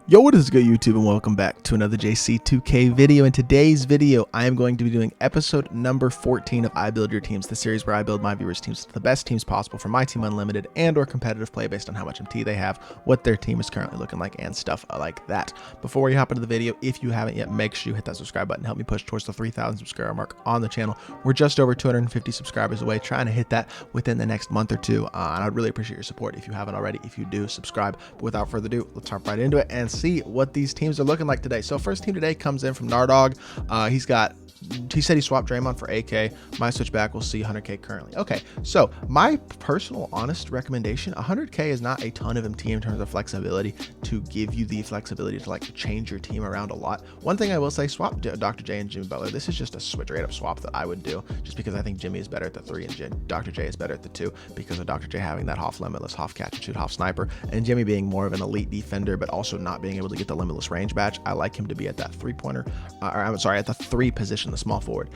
Yo, what is good, YouTube, and welcome back to another JC2K video. In today's video, I am going to be doing episode number 14 of I Build Your Teams, the series where I build my viewers' teams to the best teams possible for my team unlimited and or competitive play based on how much MT they have, what their team is currently looking like, and stuff like that. Before we hop into the video, if you haven't yet, make sure you hit that subscribe button. Help me push towards the 3,000 subscriber mark on the channel. We're just over 250 subscribers away, trying to hit that within the next month or two, and I'd really appreciate your support if you haven't already. If you do, subscribe. But without further ado, let's hop right into it and see what these teams are looking like today. So first team today comes in from Nard. He said he swapped Draymond for AK. My switchback will see 100k currently. Okay, so my personal honest recommendation, 100k is not a ton of MT in terms of flexibility to give you the flexibility to like change your team around a lot. One thing I will say, swap Dr. J and Jimmy Butler. This is just a switch rate up swap that I would do, just because I think Jimmy is better at the 3 and Dr. J is better at the 2 because of Dr. J having that half limitless, half catch and shoot, half sniper, and Jimmy being more of an elite defender but also not being able to get the limitless range badge. I like him to be at that 3-pointer, at the 3 position, the small forward.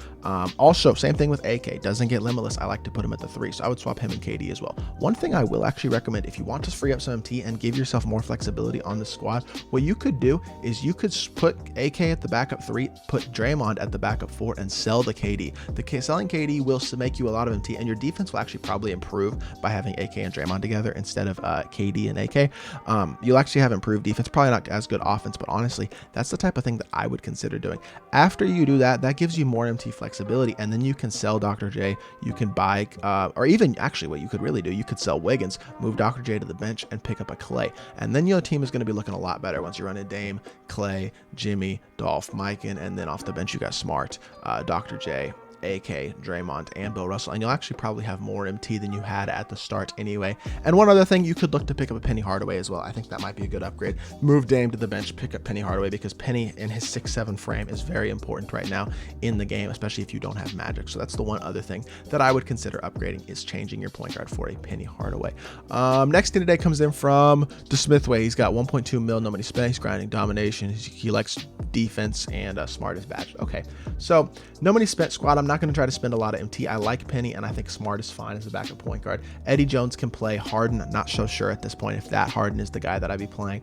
Also, same thing with AK, doesn't get limitless. I like to put him at the 3, so I would swap him and KD as well. One thing I will actually recommend, if you want to free up some MT and give yourself more flexibility on the squad, what you could do is you could put AK at the backup 3, put Draymond at the backup 4, and sell the KD. Selling KD will make you a lot of MT, and your defense will actually probably improve by having AK and Draymond together instead of KD and AK. You'll actually have improved defense, probably not as good offense, but honestly, that's the type of thing that I would consider doing. After you do that, that gives you more MT flexibility, and then you can sell Dr. J, you can buy, or even actually what you could really do, you could sell Wiggins, move Dr. J to the bench, and pick up a Clay, and then your team is going to be looking a lot better once you run a Dame, Clay, Jimmy, Dolph, Mikan, and then off the bench you got Smart, Dr. J, AK, Draymond, and Bill Russell, and you'll actually probably have more MT than you had at the start anyway. And one other thing, you could look to pick up a Penny Hardaway as well. I think that might be a good upgrade. Move Dame to the bench, pick up Penny Hardaway, because Penny in his 6'7" frame is very important right now in the game, especially if you don't have Magic. So that's the one other thing that I would consider upgrading, is changing your point guard for a Penny Hardaway. Next team today comes in from the Smithway. He's got 1.2 mil, no money spent. He's grinding domination. He likes defense, and Smart is badged. Okay, so no money spent squad. I'm not going to try to spend a lot of MT. I like Penny, and I think Smart is fine as a backup point guard. Eddie Jones can play. Harden, I'm not so sure at this point if that Harden is the guy that I'd be playing.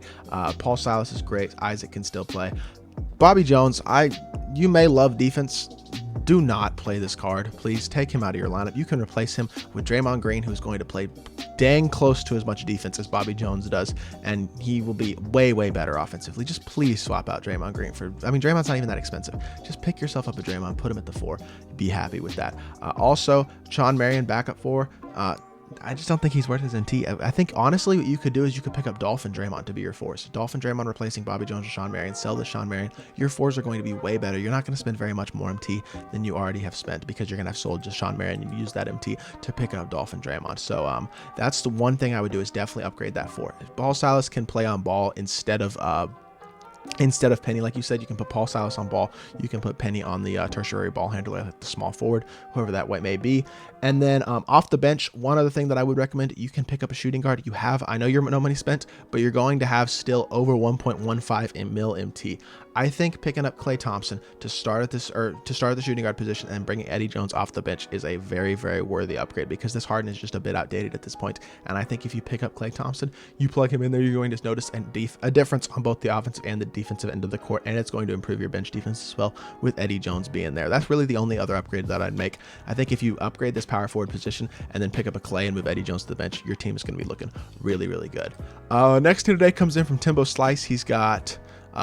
Paul Silas is great. Isaac can still play. Bobby Jones, you may love defense. Do not play this card. Please take him out of your lineup. You can replace him with Draymond Green, who's going to play dang close to as much defense as Bobby Jones does, and he will be way, way better offensively. Just please swap out Draymond Green for, Draymond's not even that expensive. Just pick yourself up a Draymond, put him at the 4, be happy with that. Also, Sean Marion, backup 4. I just don't think he's worth his MT. I think honestly what you could do is you could pick up Dolph and Draymond to be your 4s. Dolph and Draymond replacing Bobby Jones and Sean Marion. Sell the Sean Marion. Your 4s are going to be way better. You're not going to spend very much more MT than you already have spent, because you're going to have sold just Sean Marion and use that MT to pick up Dolph and Draymond. So that's the one thing I would do, is definitely upgrade that 4. If Paul Silas can play on ball instead of Penny, like you said, you can put Paul Silas on ball. You can put Penny on the tertiary ball handler, like the small forward, whoever that may be. And then off the bench, one other thing that I would recommend, you can pick up a shooting guard. I know you're no money spent, but you're going to have still over 1.15 mil MT. I think picking up Klay Thompson to start at the shooting guard position and bringing Eddie Jones off the bench is a very, very worthy upgrade, because this Harden is just a bit outdated at this point. And I think if you pick up Klay Thompson, you plug him in there, you're going to notice a difference on both the offensive and the defensive end of the court, and it's going to improve your bench defense as well with Eddie Jones being there. That's really the only other upgrade that I'd make. I think if you upgrade this power forward position and then pick up a Klay and move Eddie Jones to the bench, your team is going to be looking really, really good. Next team today comes in from Timbo Slice. He's got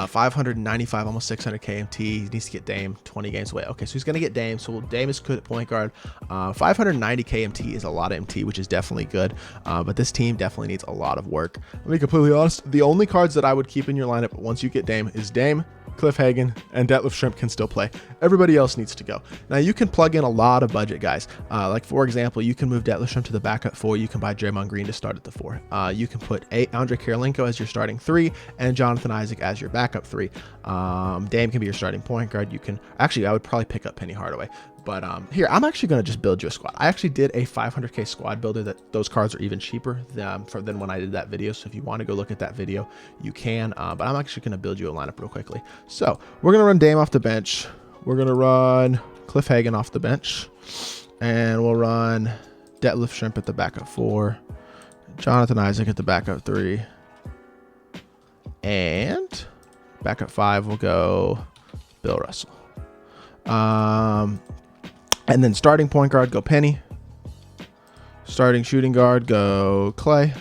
595, almost 600 KMT. He needs to get Dame 20 games away. Okay, so he's going to get Dame. So Dame is good at point guard. 590 KMT is a lot of MT, which is definitely good. But this team definitely needs a lot of work. Let me be completely honest. The only cards that I would keep in your lineup once you get Dame is Dame, Cliff Hagan, and Detlef Shrimp can still play. Everybody else needs to go. Now you can plug in a lot of budget guys. Like for example, you can move Detlef Shrimp to the backup 4. You can buy Draymond Green to start at the 4. You can put Andre Kirilenko as your starting 3 and Jonathan Isaac as your backup 3. Dame can be your starting point guard. I would probably pick up Penny Hardaway. But here, I'm actually going to just build you a squad. I actually did a 500k squad builder that those cards are even cheaper than when I did that video. So if you want to go look at that video, you can. But I'm actually going to build you a lineup real quickly. So we're going to run Dame off the bench. We're going to run Cliff Hagan off the bench. And we'll run Detlef Shrimp at the backup 4. Jonathan Isaac at the backup 3. And back at 5, we'll go Bill Russell. And then starting point guard, go Penny. Starting shooting guard, go Clay.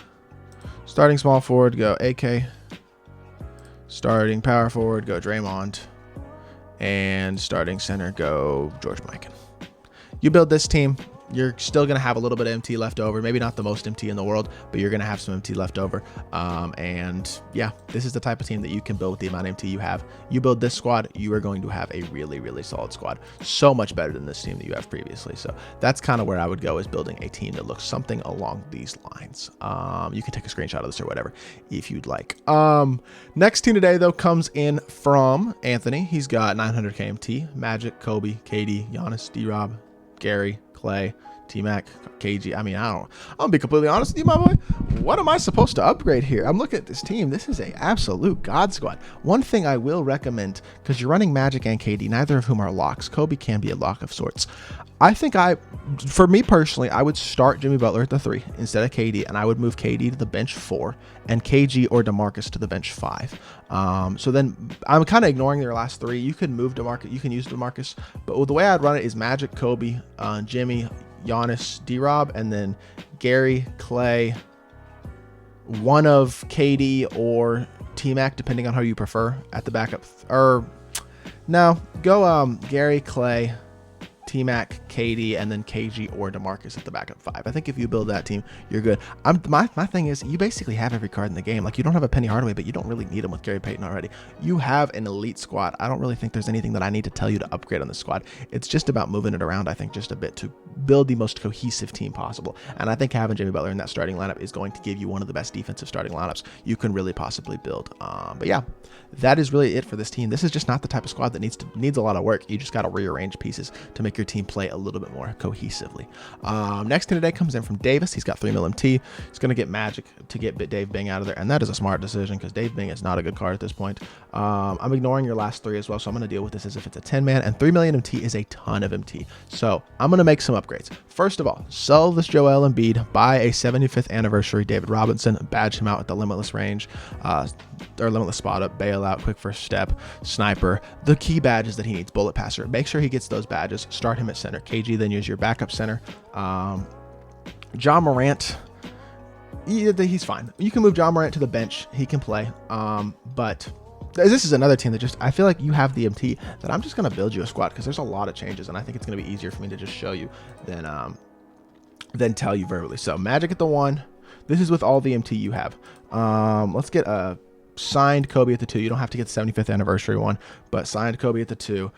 Starting small forward, go AK. Starting power forward, go Draymond. And starting center, go George Mikan. You build this team, you're still going to have a little bit of MT left over. Maybe not the most MT in the world, but you're going to have some MT left over. And yeah, this is the type of team that you can build with the amount of MT you have. You build this squad, you are going to have a really, really solid squad. So much better than this team that you have previously. So that's kind of where I would go, is building a team that looks something along these lines. You can take a screenshot of this or whatever if you'd like. Next team today, though, comes in from Anthony. He's got 900 KMT, Magic, Kobe, KD, Giannis, D-Rob, Gary, Clay, T-Mac, KG. I mean, I'm gonna be completely honest with you, my boy. What am I supposed to upgrade here? I'm looking at this team. This is a absolute god squad. One thing I will recommend, because you're running Magic and KD, neither of whom are locks. Kobe can be a lock of sorts. I think for me personally, I would start Jimmy Butler at the 3 instead of KD, and I would move KD to the bench 4 and KG or DeMarcus to the bench 5. So then I'm kind of ignoring their last 3. You could move DeMarcus, you can use DeMarcus, but the way I'd run it is Magic, Kobe, Jimmy, Giannis, D-Rob, and then Gary, Clay, one of KD or T-Mac, depending on how you prefer at the backup. Or no, go Gary, Clay, T-Mac, KD, and then KG or DeMarcus at the backup 5. I think if you build that team, you're good. My thing is, you basically have every card in the game. Like, you don't have a Penny Hardaway, but you don't really need him with Gary Payton already. You have an elite squad. I don't really think there's anything that I need to tell you to upgrade on the squad. It's just about moving it around, I think, just a bit to build the most cohesive team possible. And I think having Jimmy Butler in that starting lineup is going to give you one of the best defensive starting lineups you can really possibly build. But yeah, that is really it for this team. This is just not the type of squad that needs a lot of work. You just got to rearrange pieces to make your team play a little bit more cohesively. Next team today comes in from Davis. He's got 3 mil MT. He's going to get Magic to get Dave Bing out of there, and that is a smart decision because Dave Bing is not a good card at this point. I'm ignoring your last 3 as well, so I'm going to deal with this as if it's a 10-man, and 3 million MT is a ton of MT. So I'm going to make some upgrades. First of all, sell this Joel Embiid, buy a 75th anniversary David Robinson, badge him out at the limitless range, or limitless spot up, bailout, quick first step, sniper, the key badges that he needs, bullet passer. Make sure he gets those badges. Start him at center. KG, then use your backup center. John Morant, he's fine. You can move John Morant to the bench. He can play. But this is another team that just, I feel like you have the MT that I'm just going to build you a squad because there's a lot of changes, and I think it's going to be easier for me to just show you than tell you verbally. So Magic at the 1. This is with all the MT you have. Let's get a signed Kobe at the 2. You don't have to get the 75th anniversary one, but signed Kobe at the 2.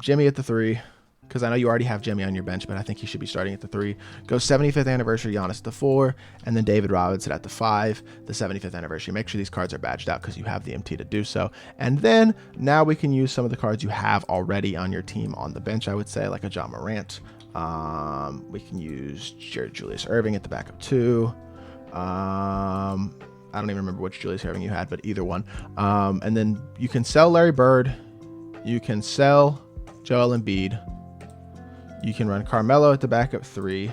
Jimmy at the 3, because I know you already have Jimmy on your bench, but I think he should be starting at the 3. Go 75th anniversary Giannis at the 4, and then David Robinson at the 5, the 75th anniversary. Make sure these cards are badged out because you have the MT to do so. And then now we can use some of the cards you have already on your team on the bench, I would say, like a John Morant. We can use Julius Erving at the backup 2. I don't even remember which Julius Erving you had, but either one. And then you can sell Larry Bird. You can sell Joel Embiid. You can run Carmelo at the backup 3.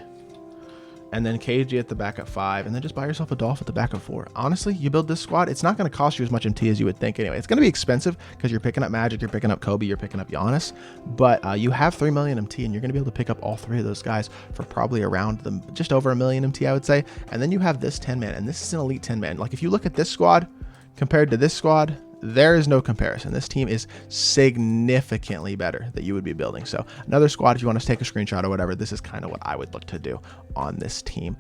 And then KG at the backup 5. And then just buy yourself a Dolph at the backup 4. Honestly, you build this squad, it's not going to cost you as much MT as you would think anyway. It's going to be expensive because you're picking up Magic, you're picking up Kobe, you're picking up Giannis. But you have 3 million MT, and you're going to be able to pick up all 3 of those guys for probably around just over 1 million MT, I would say. And then you have this 10-man, and this is an elite 10-man. Like, if you look at this squad compared to this squad, there is no comparison. This team is significantly better that you would be building. So another squad, if you want to take a screenshot or whatever, this is kind of what I would look to do on this team.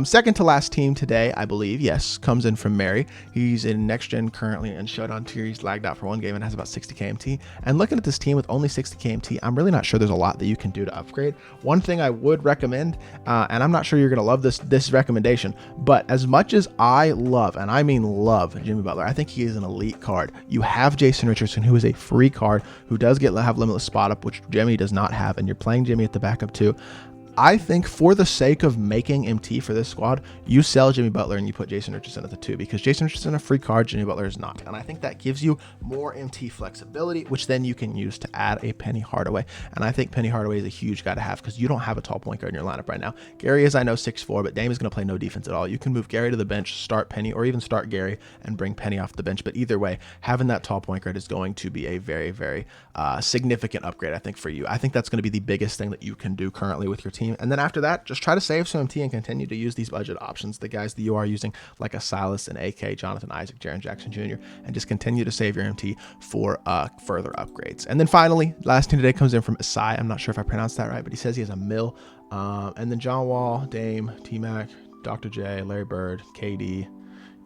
Second to last team today, I believe, yes, comes in from Mary. He's in next gen currently and Showdown tier. He's lagged out for 1 game and has about 60 KMT. And looking at this team with only 60 KMT, I'm really not sure there's a lot that you can do to upgrade. One thing I would recommend, and I'm not sure you're going to love this recommendation, but as much as I love, and I mean love, Jimmy Butler, I think he is an elite card. You have Jason Richardson, who is a free card, who does have limitless spot up, which Jimmy does not have, and you're playing Jimmy at the backup 2. I think for the sake of making MT for this squad, you sell Jimmy Butler and you put Jason Richardson at the 2, because Jason Richardson is a free card, Jimmy Butler is not. And I think that gives you more MT flexibility, which then you can use to add a Penny Hardaway. And I think Penny Hardaway is a huge guy to have because you don't have a tall point guard in your lineup right now. Gary is, I know, 6'4", but Dame is going to play no defense at all. You can move Gary to the bench, start Penny, or even start Gary and bring Penny off the bench. But either way, having that tall point guard is going to be a very, very significant upgrade, I think, for you. I think that's going to be the biggest thing that you can do currently with your team. And then after that, just try to save some MT and continue to use these budget options, the guys that you are using, like a Silas and AK, Jonathan Isaac, Jaren Jackson Jr., and just continue to save your MT for further upgrades. And then finally, last team today comes in from Asai. I'm not sure if I pronounced that right, but he says he has a mil. And then John Wall, Dame, T-Mac, Dr. J, Larry Bird, KD,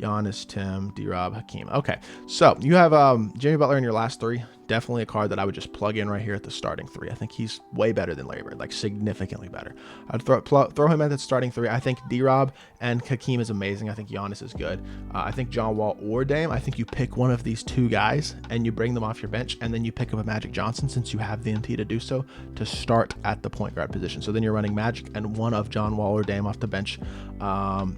Giannis, Tim, D-Rob, Hakeem. Okay, so you have Jimmy Butler in your last 3. Definitely a card that I would just plug in right here at the starting 3. I think he's way better than Larry Bird, like significantly better. I'd throw him at the starting 3. I think D-Rob and Hakeem is amazing. I think Giannis is good. I think John Wall or Dame, I think you pick one of these 2 guys and you bring them off your bench, and then you pick up a Magic Johnson, since you have the MT to do so, to start at the point guard position. So then you're running Magic and one of John Wall or Dame off the bench.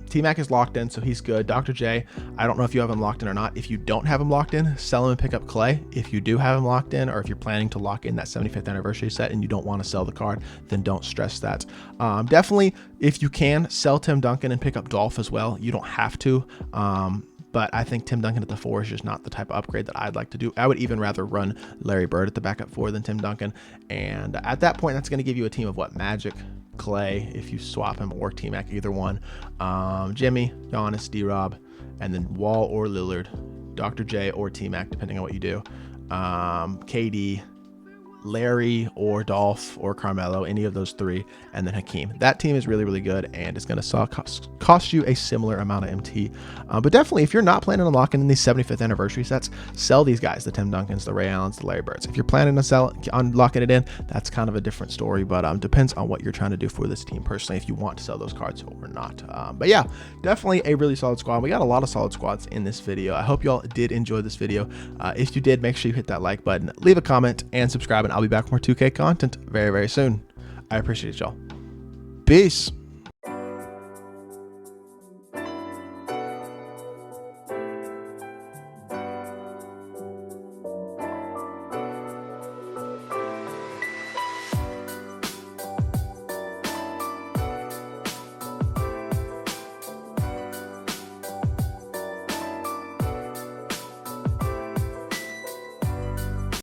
T-Mac is locked in, so he's good. Dr. J, I don't know if you have him locked in or not. If you don't have him locked in, sell him and pick up Clay. If you do have him locked in, or if you're planning to lock in that 75th anniversary set and you don't want to sell the card, then don't stress that. Definitely, if you can, sell Tim Duncan and pick up Dolph as well. You don't have to. But I think Tim Duncan at the 4 is just not the type of upgrade that I'd like to do. I would even rather run Larry Bird at the backup 4 than Tim Duncan. And at that point, that's going to give you a team of what? Magic, Clay, if you swap him, or T-Mac, either one. Jimmy, Giannis, D-Rob, and then Wall or Lillard, Dr. J or T-Mac, depending on what you do. KD, Larry or Dolph or Carmelo, any of those 3, and then Hakeem. That team is really, really good, and it's going to cost you a similar amount of MT. But definitely, if you're not planning on locking in these 75th anniversary sets, sell these guys, the Tim Duncans, the Ray Allens, the Larry Birds. If you're planning on locking it in, that's kind of a different story, but depends on what you're trying to do for this team personally, if you want to sell those cards or not. But yeah, definitely a really solid squad. We got a lot of solid squads in this video. I hope y'all did enjoy this video. If you did, make sure you hit that like button, leave a comment, and subscribe. I'll be back with more 2K content very, very soon. I appreciate y'all. Peace.